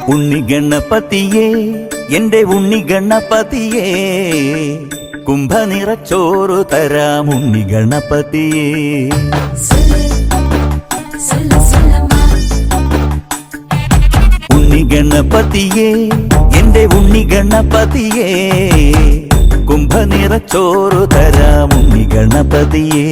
ഉണ്ണി ഗണപതിയേ എന്റെ ഉണ്ണി ഗണപതിയേ കുംഭനിറച്ചോറ് തരാം ഉണ്ണി ഗണപതിയേ ഉണ്ണി ഗണപതിയേ എന്റെ ഉണ്ണി ഗണപതിയേ കുംഭനിറച്ചോറ് തരാം ഉണ്ണി ഗണപതിയേ